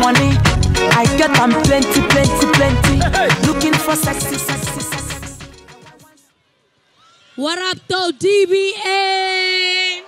money. I get them plenty. Looking for sexy. What up, though, DBA?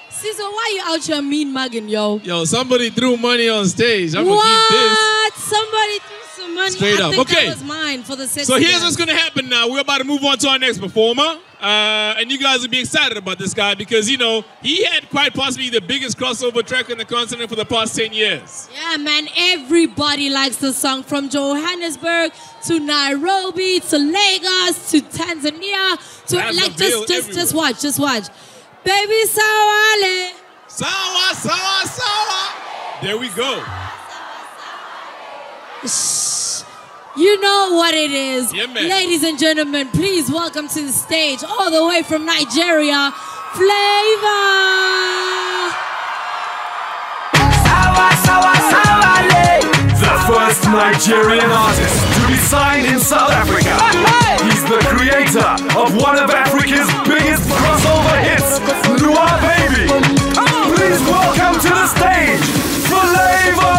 Caesar, why you out here mean mugging, yo? Yo, somebody threw money on stage. I'm what? gonna keep this. Somebody threw some money. Straight up. I think Okay. that was mine for the sexy So here's guy. what's gonna happen now. We're about to move on to our next performer. And you guys will be excited about this guy because, you know, he had quite possibly the biggest crossover track on the continent for the past 10 years. Yeah, man, everybody likes the song, from Johannesburg to Nairobi to Lagos to Tanzania to like just watch. Baby Sawale. Sawa. There we go. You know what it is. Yeah, man. Ladies and gentlemen, please welcome to the stage, all the way from Nigeria, Flavor. Sawale. The first Nigerian artist to be signed in South Africa. He's the creator of one of Africa's biggest crossover hits, Noir Baby. Please welcome to the stage, Flavor.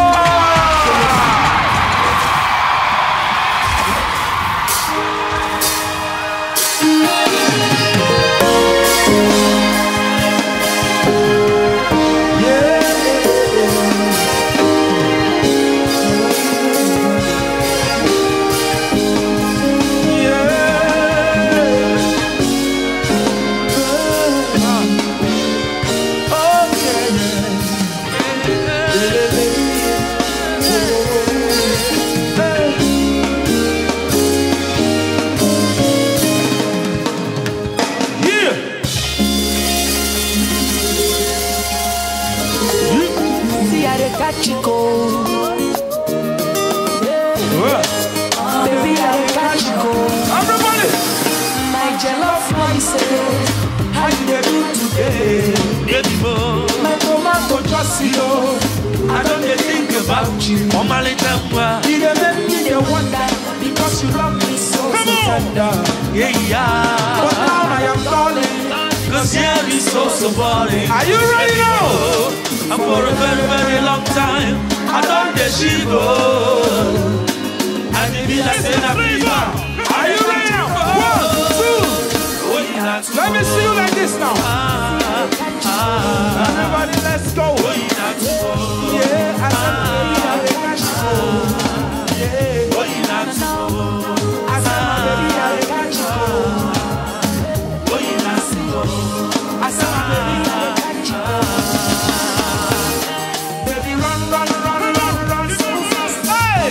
I don't think about you. You make me wonder because you love me so tender. Yeah. But now I am calling, cause here is so boring. Are you ready now? And for a very, very long time, I don't get she go. And it be like saying a fever. Are you ready now? 1, 2. Let me see you like this now. Everybody, let's go. Yeah, I said, baby, run so fast. Hey!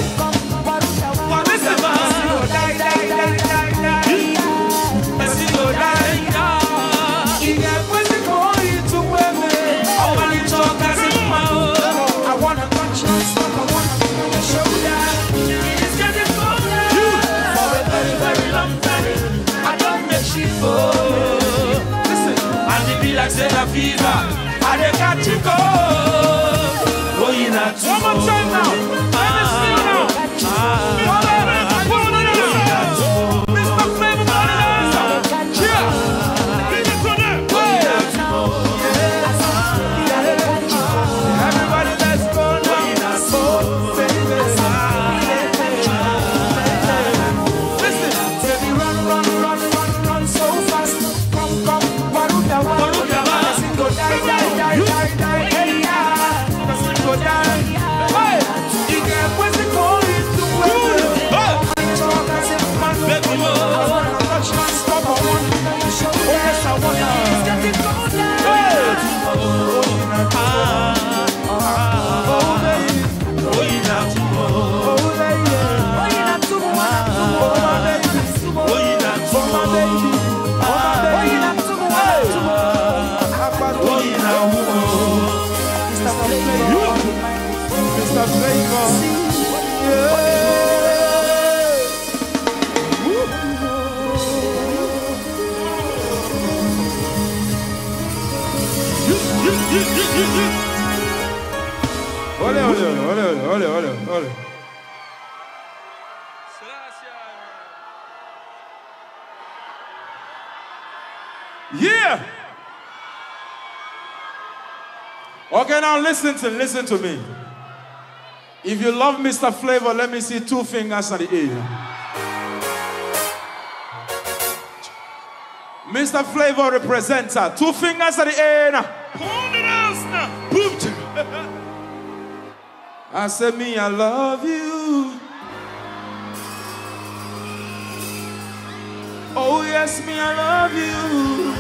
What is it, man? Die. Let's go die. I wanna touch your stuff, I wanna feel your shoulder. It's getting colder. For a very, very long time, I don't make shit for. Listen, and it be like say a fever, I dey catch it cold. Oh, you not one more time now. Let me see you now. Mr. Flavor, yeah. Give it to them. Everybody, let's go now. Listen, baby, run so fast. Come, Baruta. Let's go die. Hey, yeah. Let's go die. Hey, you get what's it called? Baby, I wanna touch my stuff. I wanna show you. Yes, I wanna. It's getting colder. Mr. Flavor. Olha. Yeah! Okay, now listen to me. If you love Mr. Flavor, let me see 2 fingers at the air. Mr. Flavor representer, 2 fingers at the air. Hold it out now. Boom. I said, me, I love you. Oh, yes, me, I love you.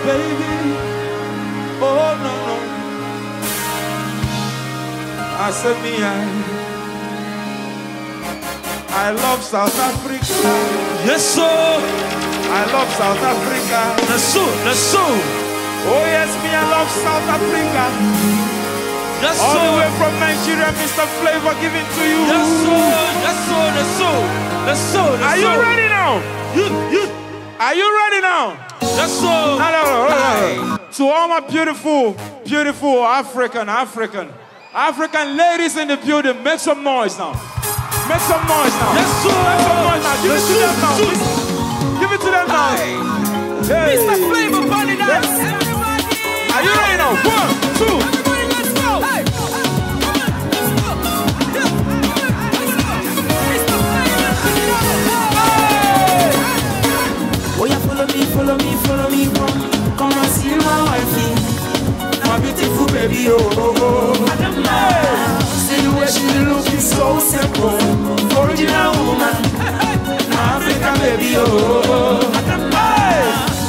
Baby. Oh, no. I said, me, I love South Africa. Yes, sir. I love South Africa. That's so. Oh, yes, me, I love South Africa. That's All so. the way from Nigeria, Mr. Flavor giving to you. That's so. Are you ready now? Are you ready now? That's so. To all my beautiful African ladies in the building, make some noise now. Make some noise now. Yes, sir. Make some noise now. Give it to them now. Give it to them now. Hey. Mr. Flavor, party dance. Are you ready now? 1, 2. Everybody, let's go. Hey. Mr. Flavor, oh, yeah, follow me, come and see my wifey. My beautiful baby, oh. See the way she looking so simple. Original woman, my African baby, oh.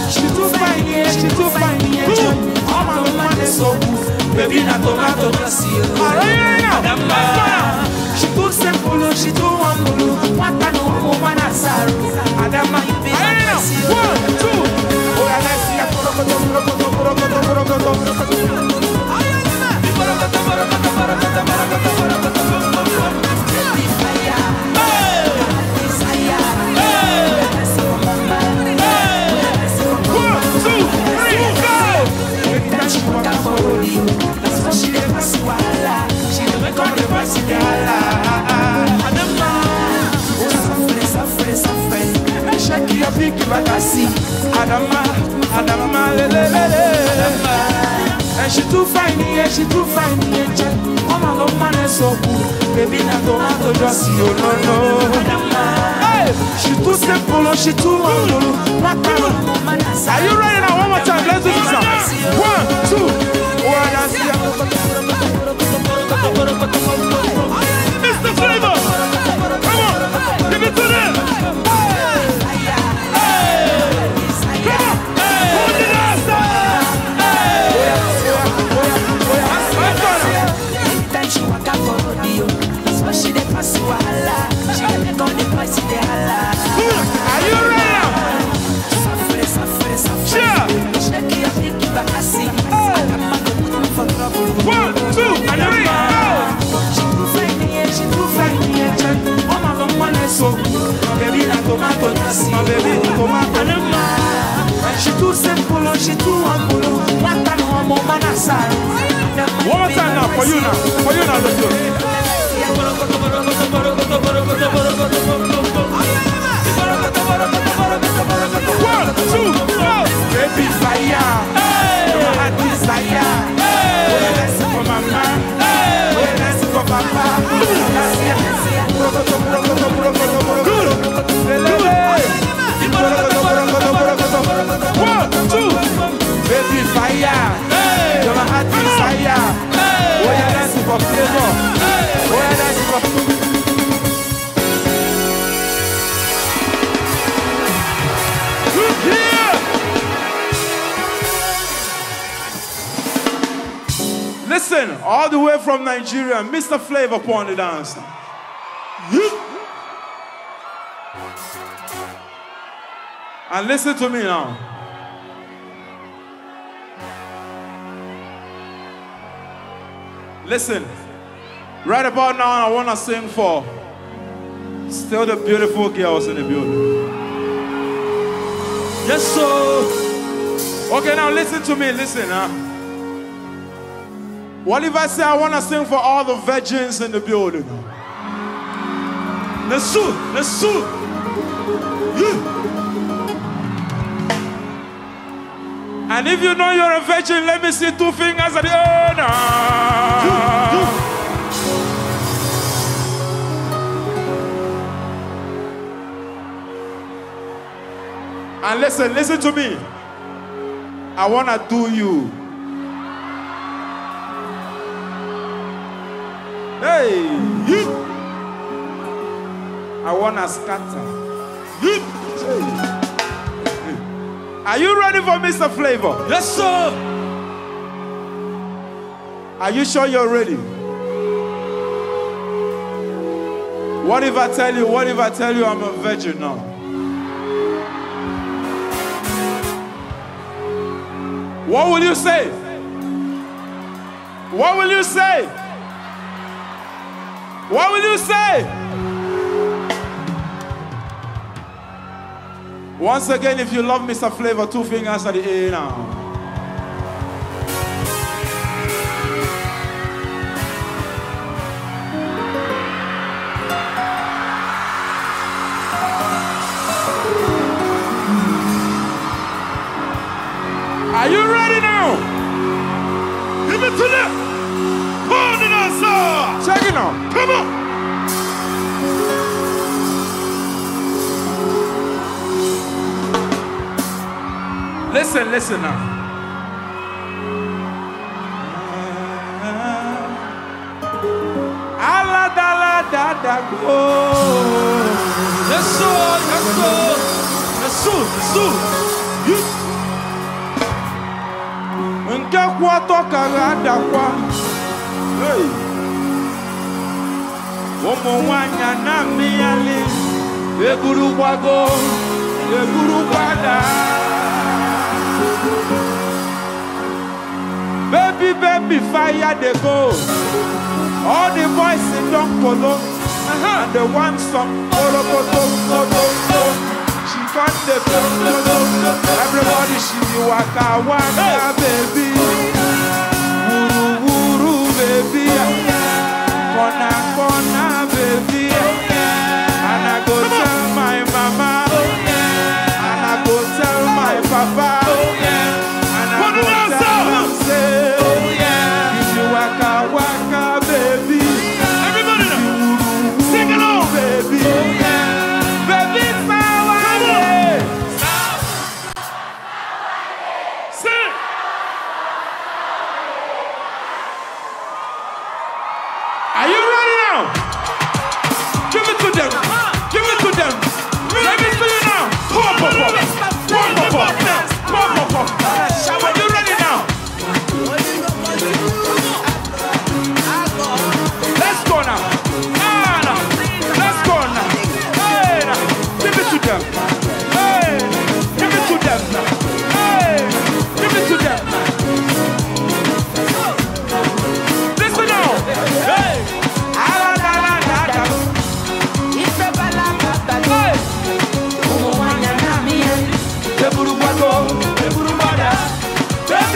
She too fine, yeah. All my woman is so good. Baby, na tomato, see you. She too simple, she too humble. What kind of woman is that? Adama, you be my 1, 2. Oh, yeah, let's see. Adama, and she too fine, yeah. Oh my love, man, is so good. Baby, na tomato, just you no. Hey, she too simple, she too humble. Are you ready now? One more time, let's do this now. 1, 2. Mr. Flavor, come on, give it to them. Are you ready now? Sure. 1, 2, and 3, go! She too fine, yeah. Oh my woman is so good. Baby, na tomato, my baby, tomato. And she too simple, she too humble. What kind of woman is that? One more time now, for you now, let's go. 1, 2, go! Baby fire, your heart desire. Let's go for mama, let's go for papa. One, 2, baby fire, your heart desire. Let's go for flavor. Let's go for. Listen, all the way from Nigeria, Mr. Flavor upon the dance. And listen to me now. Listen, right about now, I want to sing for still the beautiful girls in the building. Yes, sir. Okay, now listen to me, listen, huh? What if I say I want to sing for all the virgins in the building? Let's shoot. And if you know you're a virgin, let me see 2 fingers at the end. And listen to me. I want to do you. Hey, I want to scatter. Are you ready for Mr. Flavor? Yes, sir. Are you sure you're ready? What if I tell you I'm a virgin now? What will you say? What will you say? What will you say? Once again, if you love Mr. Flavor, 2 fingers at the A now. Are you ready now? Give it to them. Hold it on, sir. Check it out. Come on. Listen now. Ala da la da da go. Yes, sir. Yes, sir. Yes, sir. Yes, sir. Nke kwa toka rada kwa. Hey. Omo wanya na miali. Eguru kwago. Eguru kwada. Baby, fire they go. All the boys in Don Polo. And the one song. She got the everybody she waka baby. Wuru baby. Kona baby. And I go tell my mama. And I go tell my papa. And I go tell them say, if you waka baby. Everybody now. Sing along, baby. Baby, sing. are you ready now? Give it to them. Give it to them. Let me see you now. Pop. Are you ready now? Let's go now. Let's go now. Hey, now. Give it to them. Hey, give it to them now. Hey, give it to them now. Listen now. Hey.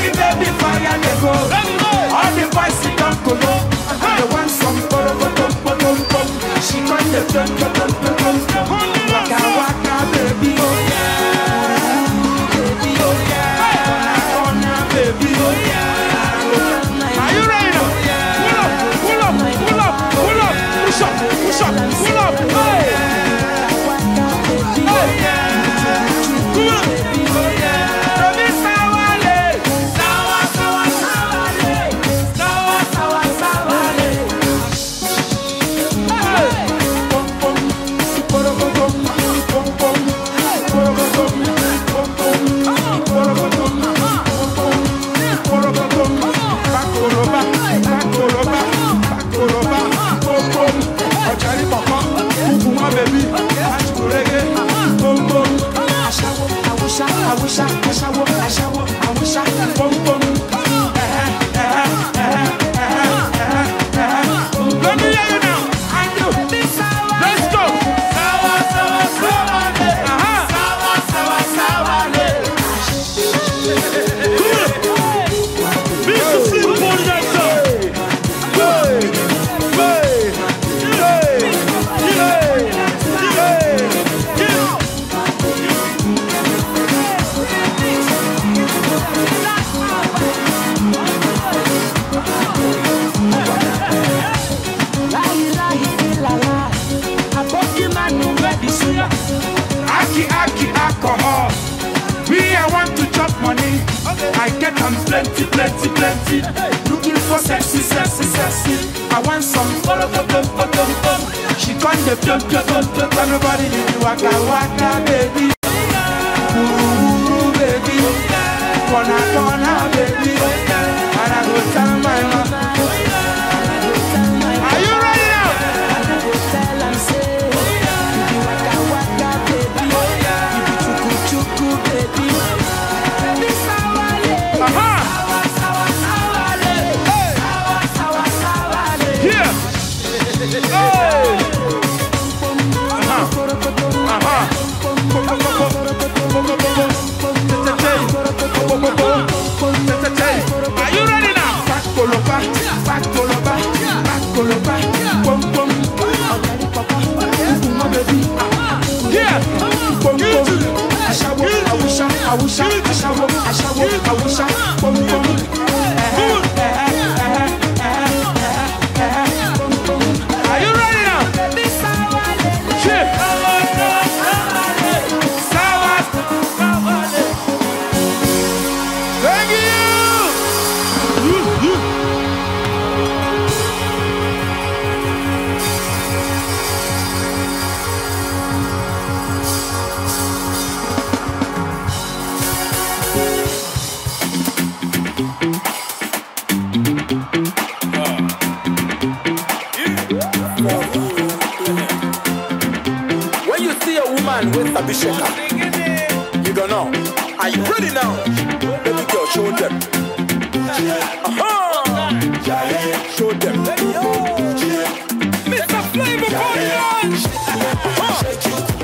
Baby, fire they go. All the boys sit down to low. The one song, she got the waka, baby, oh yeah. Baby, oh yeah. Baby, oh yeah. Are you ready now? Pull up. Push up. Pull up. Hey. I get them plenty, plenty, plenty. Looking for sexy, sexy, sexy. I want some She can't get everybody need to waka waka, baby. Ooh, baby. Corner, baby. And I go tell my mama. Are you ready now? And I go tell and say, you waka waka, baby. You chuku, baby. Baby, sawale. Sawale. Sawale. Yeah. Are you ready now? Yeah. Are you ready now? Thank you. When you see a woman with a bishaka, you don't know. Are you ready now? Baby girl, show them. Show them. Mr. Flavor Party.